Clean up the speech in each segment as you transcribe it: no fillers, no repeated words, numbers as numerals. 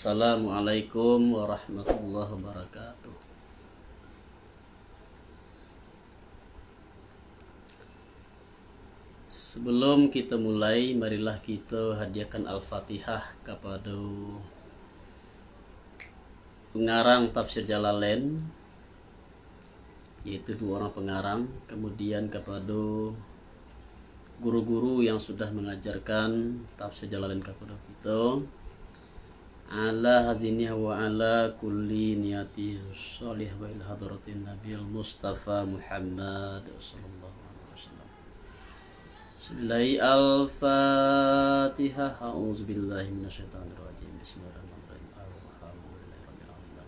Assalamualaikum warahmatullahi wabarakatuh. Sebelum kita mulai, marilah kita hadiahkan Al-Fatihah kepada pengarang tafsir Jalalain, yaitu dua orang pengarang, kemudian kepada guru-guru yang sudah mengajarkan tafsir Jalalain kepada kita, ala hadiniha wa ala kulli niyati sholih wa ila hadratin Nabil Mustafa Muhammad sallallahu alaihi wasallam. Bismillahi al-Fatihah. A'udzubillahi minasyaitonir rajim. Bismillahirrahmanirrahim. Alhamdulillahirabbil alamin.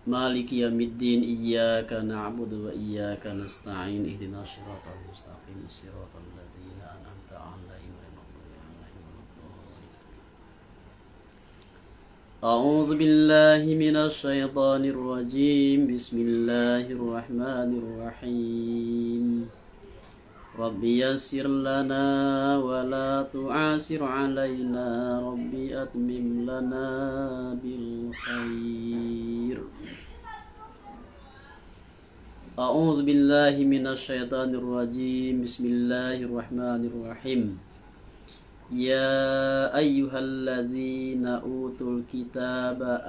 Maliki yaumiddin. Iyyaka na'budu wa iyyaka nasta'in. Ihdinas siratal mustaqim. Siratal ladzina an'amta 'alaihim ghairil maghdubi 'alaihim waladdallin. A'udzu billahi minasyaitonir rajim. Bismillahirrahmanirrahim. Rabbi yassir lana wa la tu'asir 'alaina. Rabbi atmim lana bil khair. A'udzu billahi minasyaitonir rajim. Bismillahirrahmanirrahim. Ya ayyuhalladzina utul kitaba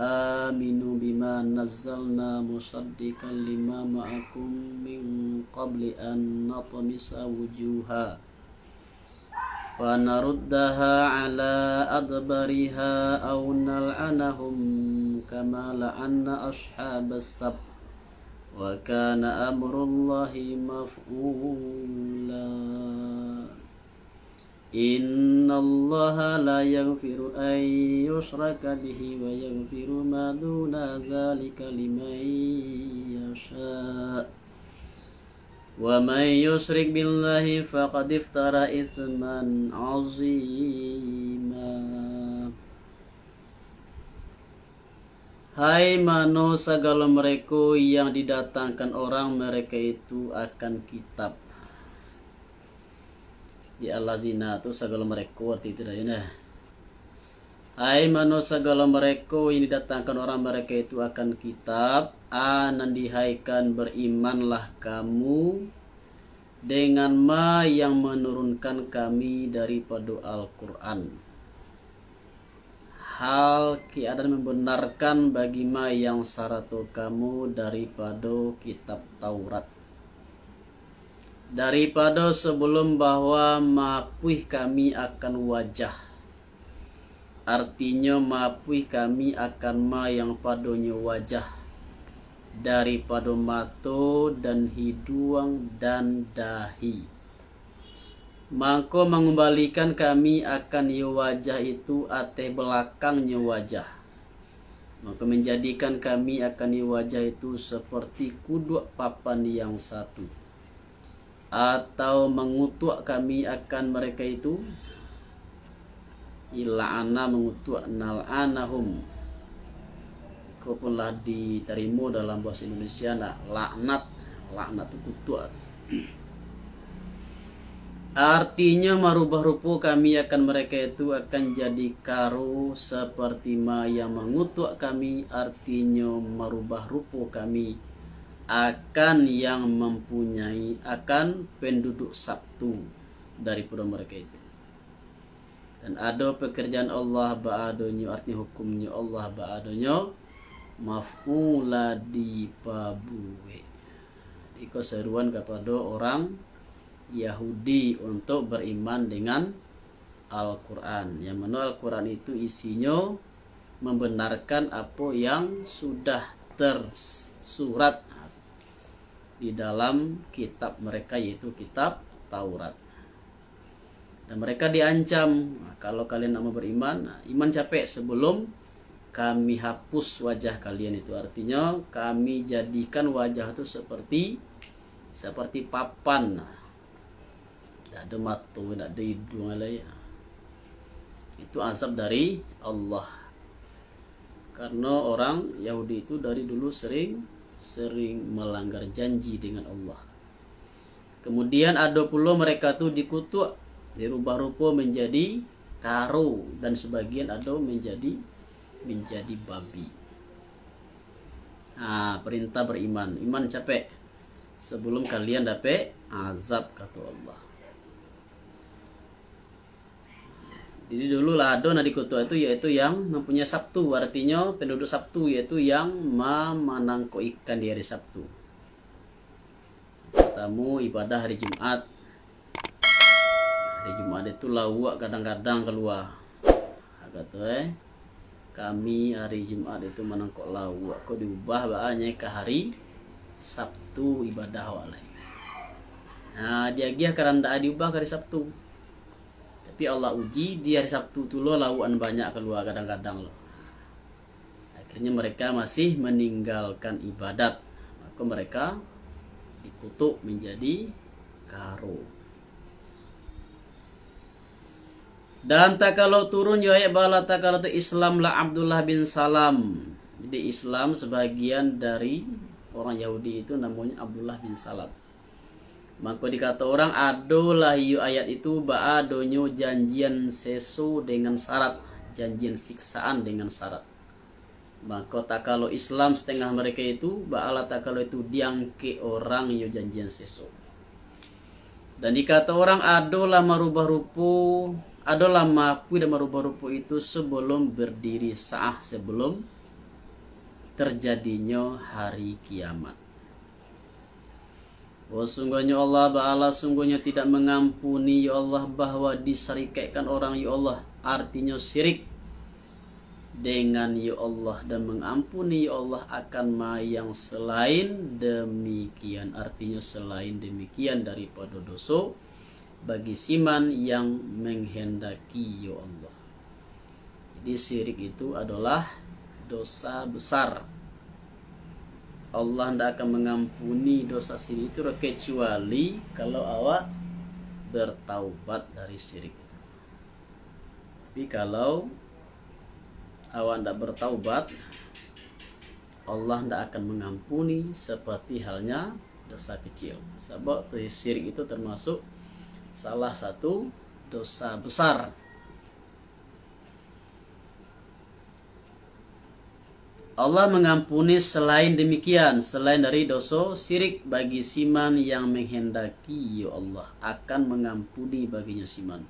aminu bima nazzalna musaddiqan lima ma'akum min qabli an natmisa wujuha fanaruddaha ala adbariha aw nal'anahum kama la'anna ashabas sab wa kana amrullahi maf'ula. Innallaha la yaghfiru an yushraka bihi wa yaghfiru ma duna dzalika liman yasha. Wa man yusyrik billahi faqad iftara itsman 'azima. Hai mano segala mereka yang didatangkan orang, mereka itu akan kitab. Ya alladzina itu segala mereka arti tidak ya. Hai manusia segala mereka yang didatangkan orang, mereka itu akan kitab. Nandihaikan berimanlah kamu dengan ma yang menurunkan kami daripada Al-Quran. Hal keadaan membenarkan bagi ma yang saratu kamu daripada kitab Taurat, daripada sebelum bahwa mapuih kami akan wajah. Artinya mapuih kami akan ma yang padonya wajah, daripada mata dan hidung dan dahi. Maka mengembalikan kami akan ya wajah itu ateh belakangnya wajah. Maka menjadikan kami akan ya wajah itu seperti kuduk papan yang satu. Atau mengutuk kami akan mereka itu, ila'ana mengutuk, nal'anahum kau punlah diterima dalam bahasa Indonesia. Nah, laknat itu kutuk. Artinya merubah rupa kami akan mereka itu akan jadi karu seperti ma yang mengutuk kami. Artinya merubah rupa kami akan yang mempunyai, akan penduduk Sabtu daripada mereka itu. Dan ada pekerjaan Allah ba'adonyo, artinya hukumnya Allah ba'adonyo maf'ula dipabuwe. Iko seruan kepada orang Yahudi untuk beriman dengan Al-Quran, yang mana Al-Quran itu isinya membenarkan apa yang sudah tersurat di dalam kitab mereka, yaitu kitab Taurat. Dan mereka diancam, kalau kalian mau beriman, iman capek sebelum kami hapus wajah kalian itu. Artinya kami jadikan wajah itu seperti papan. Tidak ada mata, tidak ada hidung lain. Itu azab dari Allah. Karena orang Yahudi itu dari dulu sering melanggar janji dengan Allah. Kemudian ada pula mereka tuh dikutuk, dirubah rupa menjadi karo, dan sebagian ada menjadi babi. Nah, perintah beriman, iman capek sebelum kalian dapat azab, kata Allah. Jadi dulu lah ada di kota itu, yaitu yang mempunyai Sabtu, artinya penduduk Sabtu, yaitu yang menangkap ikan di hari Sabtu. Tamu ibadah hari Jumat. Hari Jumat itu lawak kadang-kadang keluar. Kata kami hari Jumat itu menangkap lawak, kok diubah bahannya ke hari Sabtu ibadah walai. Nah, dia karena diubah ke hari Sabtu. Tapi Allah uji di hari Sabtu tu lo lawan banyak keluar kadang-kadang lo. Akhirnya mereka masih meninggalkan ibadat. Maka mereka dikutuk menjadi karo. Dan tak kalau turun ya bala tak kalau Islam lah Abdullah bin Salam. Jadi Islam sebagian dari orang Yahudi itu namanya Abdullah bin Salam. Maka dikata orang adolah yu ayat itu baadonyo janjian sesu dengan syarat, janjian siksaan dengan syarat. Maka tak kalau Islam setengah mereka itu baala tak kalau itu diangke orang yu janjian sesu. Dan dikata orang adolah marubah rupu, adalah mampu dan merubah rupa itu sebelum berdiri sah, sebelum terjadinya hari kiamat. Oh sungguhnya Allah Ba'ala sungguhnya tidak mengampuni ya Allah bahwa diserikatkan orang ya Allah, artinya syirik dengan ya Allah, dan mengampuni ya Allah akan yang selain demikian, artinya selain demikian daripada dosa bagi siman yang menghendaki ya Allah. Jadi syirik itu adalah dosa besar. Allah tidak akan mengampuni dosa syirik itu kecuali kalau awak bertaubat dari syirik itu. Tapi kalau awak tidak bertaubat, Allah tidak akan mengampuni seperti halnya dosa kecil. Sebab syirik itu termasuk salah satu dosa besar. Allah mengampuni selain demikian, selain dari dosa syirik bagi siman yang menghendaki ya Allah akan mengampuni baginya siman.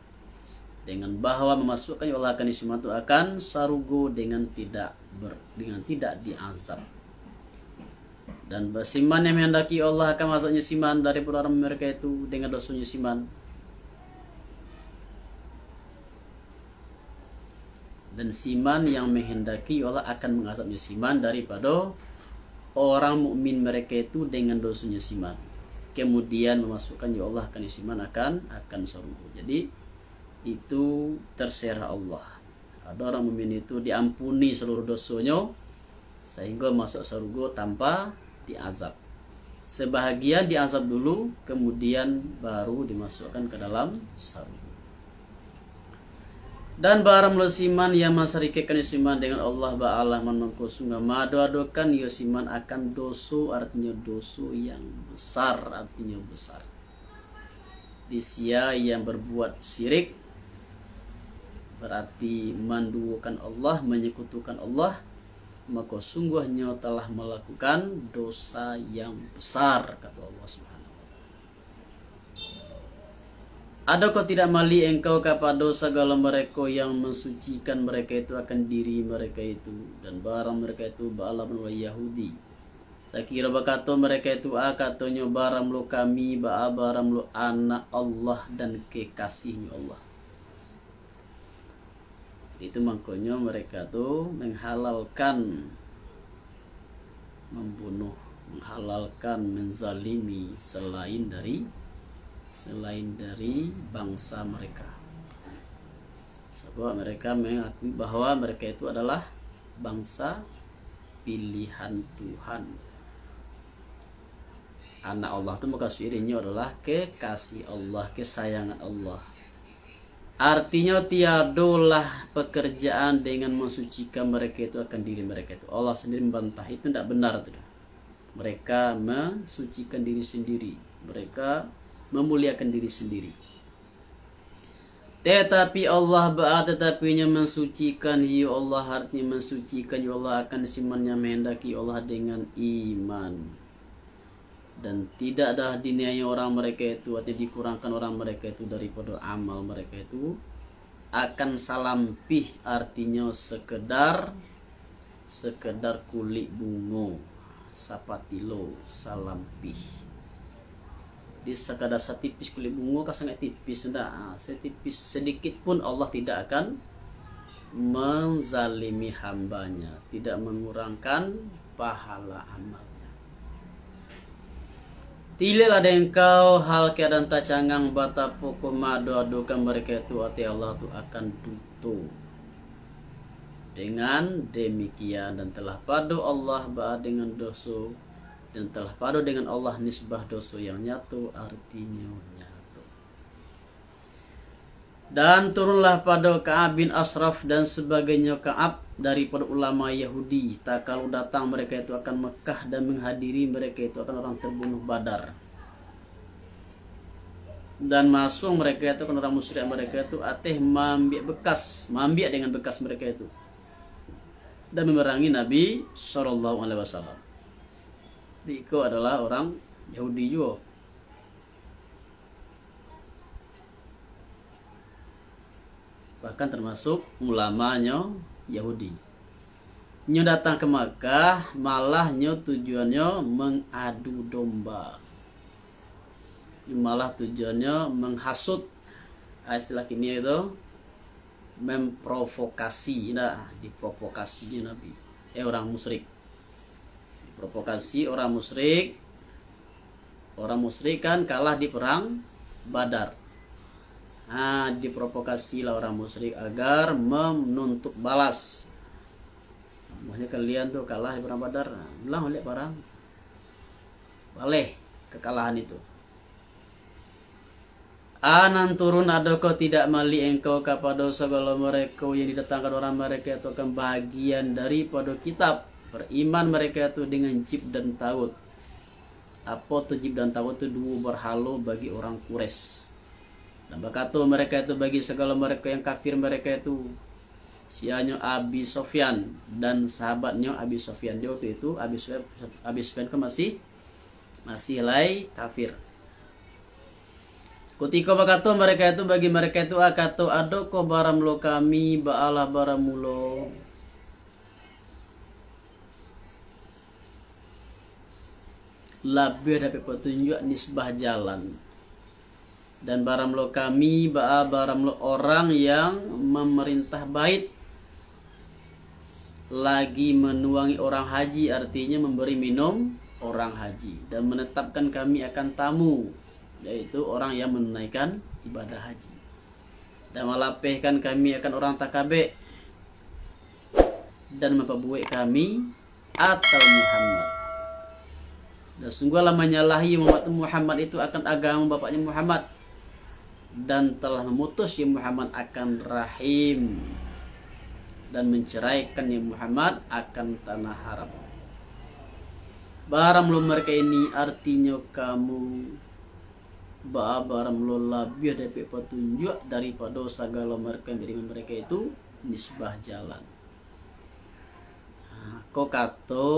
Dengan bahwa memasukkan ya Allah akan siman itu akan sarugo dengan tidak diazab. Dan siman yang menghendaki Allah akan masuknya siman dari orang mereka itu dengan dosanya siman. Dan siman yang menghendaki Allah akan mengazabnya siman daripada orang mukmin mereka itu dengan dosanya siman. Kemudian memasukkan ya Allah akan siman akan surga. Jadi itu terserah Allah. Ada orang mukmin itu diampuni seluruh dosanya sehingga masuk surga tanpa diazab. Sebahagian diazab dulu kemudian baru dimasukkan ke dalam surga. Dan barang siman yang masarikekan siman dengan Allah Ba'ala manungko sunga madu-adukan siman akan dosu, artinya dosu yang besar, artinya besar. Dia yang berbuat syirik berarti menduakan Allah, menyekutukan Allah, maka sungguhnya telah melakukan dosa yang besar, kata Allah Subhanahu. Adakah tidak mali engkau kepada segala mereka yang mensucikan mereka itu akan diri mereka itu dan barang mereka itu ba'ala Yahudi. Sakira berkata mereka itu katanya barang lo kami barang lo anak Allah dan kekasihnya Allah. Itu makanya mereka itu menghalalkan membunuh, menghalalkan menzalimi selain dari bangsa mereka. Sebab mereka mengakui bahwa mereka itu adalah bangsa pilihan Tuhan. Anak Allah itu maksudnya adalah kekasih Allah, kesayangan Allah. Artinya tiadalah pekerjaan dengan mensucikan mereka itu akan diri mereka itu. Allah sendiri membantah itu tidak benar itu. Mereka mensucikan diri sendiri. Mereka memuliakan diri sendiri. Tetapi Allah tetapinya mensucikan ya Allah, artinya mensucikan ya Allah akan simannya menghendaki Allah dengan iman. Dan tidak ada diniaya orang mereka itu, atau dikurangkan orang mereka itu daripada amal mereka itu akan salampih, artinya sekedar kulit bungo sapatilo salampih. Di sekadar setipis kulit bungo kan sangat tipis, setipis sedikit pun Allah tidak akan menzalimi hambanya, tidak mengurangkan pahala amalnya. Tidak ada engkau hal keadaan tacangang bata pokok madu adukan mereka itu ati Allah tu akan tutup. Dengan demikian dan telah padu Allah dengan dosa, dan telah padu dengan Allah nisbah dosa yang nyatu, artinya nyatu. Dan turunlah pada Ka'ab bin Ashraf dan sebagainya Ka'ab daripada ulama Yahudi. Tak kalau datang mereka itu akan Mekah dan menghadiri mereka itu akan orang terbunuh Badar. Dan masuk mereka itu kan orang musyrik mereka itu ateh mambiak dengan bekas mereka itu. Dan memerangi Nabi SAW. Diko adalah orang Yahudi juga. Bahkan termasuk ulamanya Yahudi. Nyo datang ke Makkah, malah nyo tujuannya mengadu domba. Malah tujuannya menghasut, istilah kini itu memprovokasi, diprovokasinya Nabi. Orang musyrik. Provokasi orang musyrik. Orang musyrik kan kalah di perang Badar. Diprovokasilah orang musyrik agar menuntut balas. Maksudnya kalian tuh kalah di perang Badar, bilang oleh perang. Boleh kekalahan itu. Anan turun adakah tidak mali engkau kepada segala mereka yang didatangkan orang mereka itu akan bahagian daripada kitab. Beriman mereka itu dengan Jib dan Taut. Apa tuh Jib dan Taut itu dua berhala bagi orang Quraisy. Dan berkata mereka itu bagi segala mereka yang kafir mereka itu sianya Abi Sofyan dan sahabatnya Abi Sofyan. Dia waktu itu Abi Sofyan kan masih lay kafir. Ketika berkata mereka itu bagi mereka itu kata adoko baramlo kami ba'alah baramulo. Labih dapat petunjuk nisbah jalan. Dan baramlo kami baramlo orang yang memerintah bait lagi menuangi orang haji, artinya memberi minum orang haji, dan menetapkan kami akan tamu, yaitu orang yang menunaikan ibadah haji, dan melapehkan kami akan orang takabe, dan memperbuat kami atau Muhammad. Dan sungguhlah menyalahi Muhammad itu akan agama bapaknya Muhammad, dan telah memutus ya Muhammad akan rahim, dan menceraikan ya Muhammad akan tanah haram. Baramlo mereka ini artinya kamu baramlo labih dapat petunjuk daripada segala mereka yang mereka itu nisbah jalan. Kok kata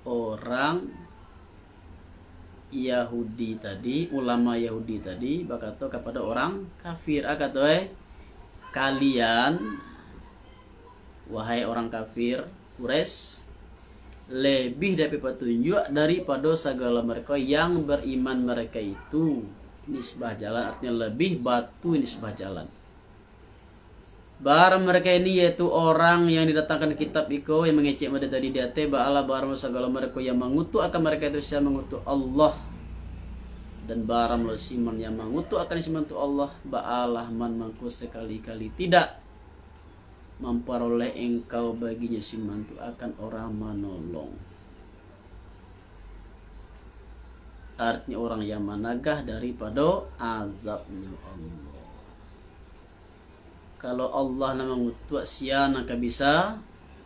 orang Yahudi tadi, ulama Yahudi tadi berkata kepada orang kafir, kata kalian wahai orang kafir Quraisy lebih dapat petunjuk daripada segala mereka yang beriman mereka itu nisbah jalan, artinya lebih batu nisbah jalan. Barang mereka ini yaitu orang yang didatangkan kitab iko yang mengecek pada tadi diate ba'ala barang segala mereka yang mengutuk akan mereka itu siapa mengutuk Allah, dan barang lo siman yang mengutuk akan siman itu Allah ba'alah man mangku sekali-kali tidak memperoleh engkau baginya siman itu akan orang menolong, artinya orang yang menagah daripada azabnya Allah. Kalau Allah nama ngutuk siana ka bisa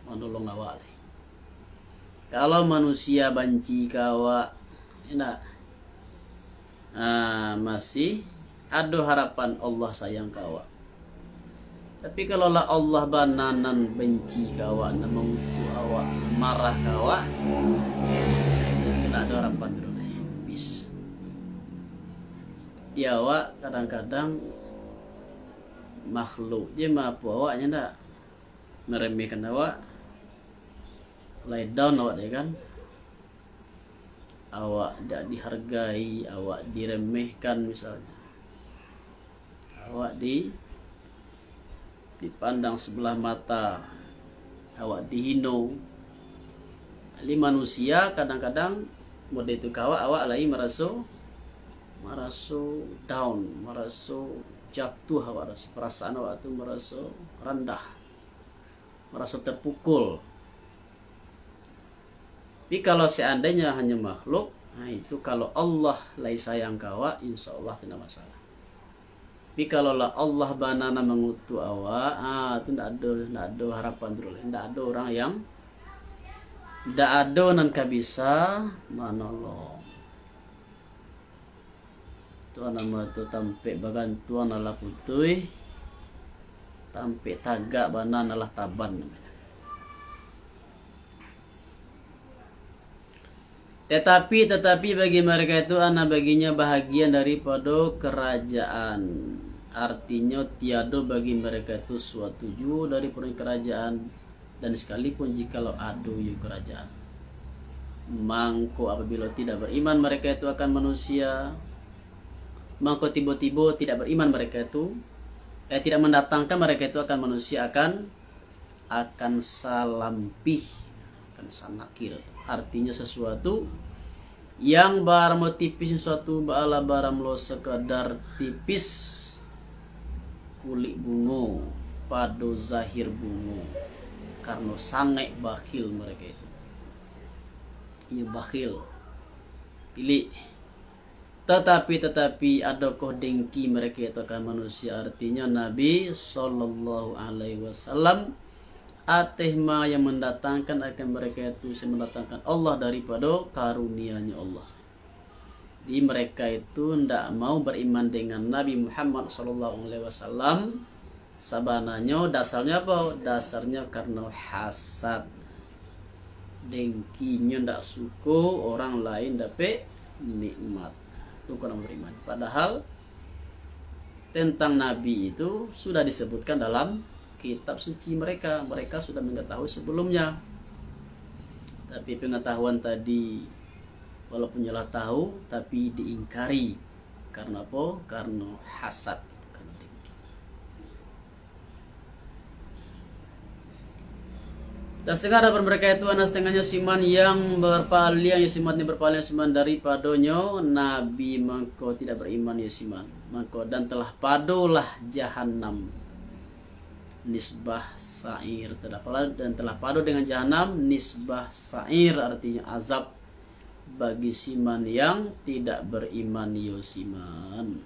menolong awak. Kalau manusia banci kawa, enak. Masih ada harapan Allah sayang kawa. Tapi kalau lah Allah bananan benci kawa, mengutuk awak, marah kawa, tidak ada harapan dulu bis. Dia awak kadang-kadang makhluk je mampu awaknya ndak meremehkan awak, lay down awak deh kan. Awak tidak dihargai, awak diremehkan misalnya, awak dipandang sebelah mata, awak dihino. Ali manusia kadang-kadang mode itu kawa awak lagi merasa down, merasa jatuh, awak rasa perasaan awak itu merasa rendah, merasa terpukul. Tapi kalau seandainya hanya makhluk, nah itu kalau Allah lagi sayang kawa, insya Allah tidak masalah. Tapi kalau Allah banana mengutuk awak, itu tidak ada harapan dulu. Tidak ada orang yang tidak ada nan bisa menolong. Tuan nama tu tampe bagantuan ala putui, tampe tagak banan ala taban namanya. Tetapi bagi mereka itu baginya bahagian daripada kerajaan. Artinya tiada bagi mereka itu suatu ju daripada kerajaan, dan sekalipun jikalau ada yu kerajaan. Mangko apabila tidak beriman mereka itu akan manusia, mangko tiba-tiba tidak beriman mereka itu tidak mendatangkan mereka itu akan manusia, akan salampih, akan sanakir. Artinya sesuatu yang barang tipis, sesuatu bala barang lo sekadar tipis kulit bungo pada zahir bungo, karena sangat bakhil mereka itu. Ia bakhil pilih. Tetapi adakah dengki mereka itu akan manusia? Artinya Nabi Sallallahu Alaihi Wasallam atehma yang mendatangkan akan mereka itu mendatangkan Allah daripada karunia-Nya Allah. Di mereka itu tidak mau beriman dengan Nabi Muhammad Sallallahu Alaihi Wasallam. Sabananya dasarnya apa? Dasarnya karena hasad, dengkinya tidak suka orang lain dapat nikmat. Itu orang beriman. Padahal tentang Nabi itu sudah disebutkan dalam kitab suci mereka sudah mengetahui sebelumnya. Tapi pengetahuan tadi walaupun jelas tahu tapi diingkari. Karena apa? Karena hasad, karena dengki. Dan setengah dapat mereka itu anak setengahnya siman yang berpaling, yang siman yang berpaling siman daripadanya Nabi, mangko tidak beriman ya siman, mangko dan telah padulah jahanam. Nisbah sa'ir dan telah padu dengan jahanam. Nisbah sa'ir artinya azab bagi siman yang tidak beriman siman.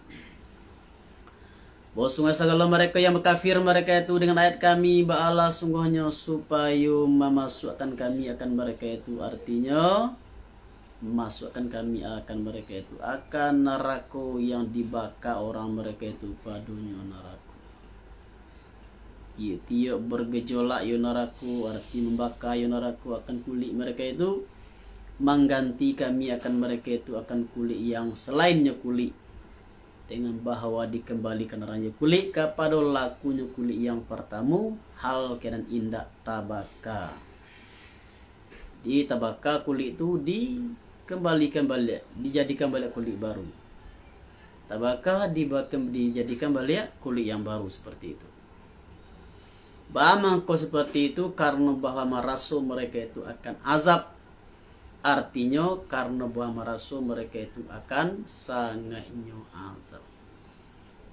Bahwa sungguh segala mereka yang berkafir mereka itu dengan ayat kami ba'ala sungguhnya supaya memasukkan kami akan mereka itu, artinya masukkan kami akan mereka itu akan neraka yang dibakar orang mereka itu padunya neraka. Tiap bergejolak yonaraku, arti membakar yonaraku akan kulit mereka itu, mengganti kami akan mereka itu akan kulit yang selainnya kulit, dengan bahwa dikembalikan orangnya kulit kepada lakunya kulit yang pertama. Hal keadaan indah tabaka, di tabaka kulit itu dikembalikan balik, dijadikan balik kulit baru. Tabaka dijadikan balik kulit yang baru seperti itu. Bamangko seperti itu karena bahwa merasa mereka itu akan azab. Artinya karena bahwa merasa mereka itu akan sangatnya azab.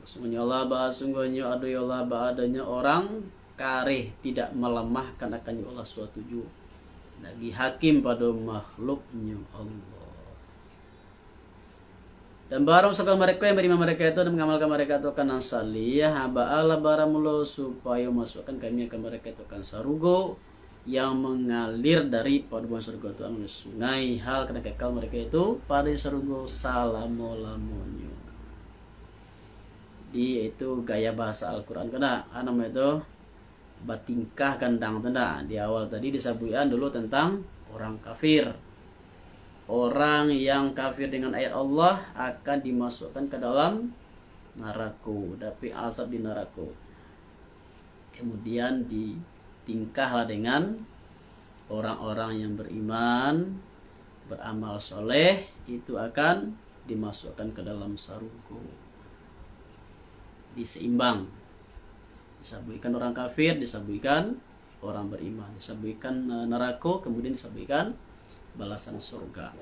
Sungguhnya Allah sungguhnya ada Allah adanya orang kareh tidak melemahkan akan Allah suatu ju lagi hakim pada makhluknya Allah. Dan barang segala mereka yang beriman mereka itu dan mengamalkan mereka itu akan salih haba Allah baramulo supaya masukkan kami akan mereka itu akan sarugo yang mengalir dari paduan surga itu anu sungai hal kena kekal mereka itu pada sarugo salamo-lamonyo. di itu gaya bahasa Al-Quran kena nama itu batingkah gandang tenda. Di awal tadi disabuikan dulu tentang orang kafir. Orang yang kafir dengan ayat Allah akan dimasukkan ke dalam neraka, dapat azab di neraka. Kemudian ditingkahlah dengan orang-orang yang beriman, beramal soleh, itu akan dimasukkan ke dalam surga. Diseimbang, disabuikan orang kafir, disabuikan orang beriman, disabuikan neraka, kemudian disabuikan balasan surga.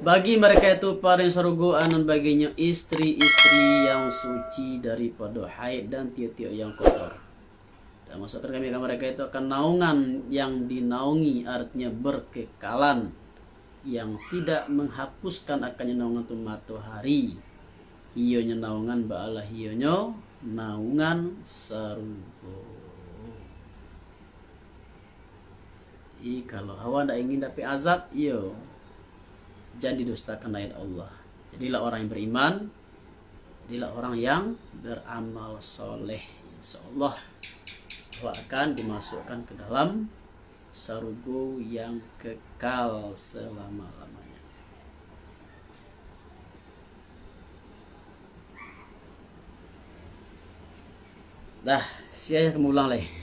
Bagi mereka itu paring surga anan baginya istri-istri yang suci daripada haid dan tiap-tiap yang kotor. Dan masukkan kami ke mereka itu akan naungan yang dinaungi, artinya berkekalan, yang tidak menghapuskan akannya naungan itu matahari. Hionya naungan ba'ala hionya naungan surga. Kalau hawa tidak ingin dapat azab, iyo jangan didustakan ayat Allah. Jadilah orang yang beriman, jadilah orang yang beramal soleh. Insyaallah akan dimasukkan ke dalam surga yang kekal selama-lamanya. Dah, siapa yang kemulang leh?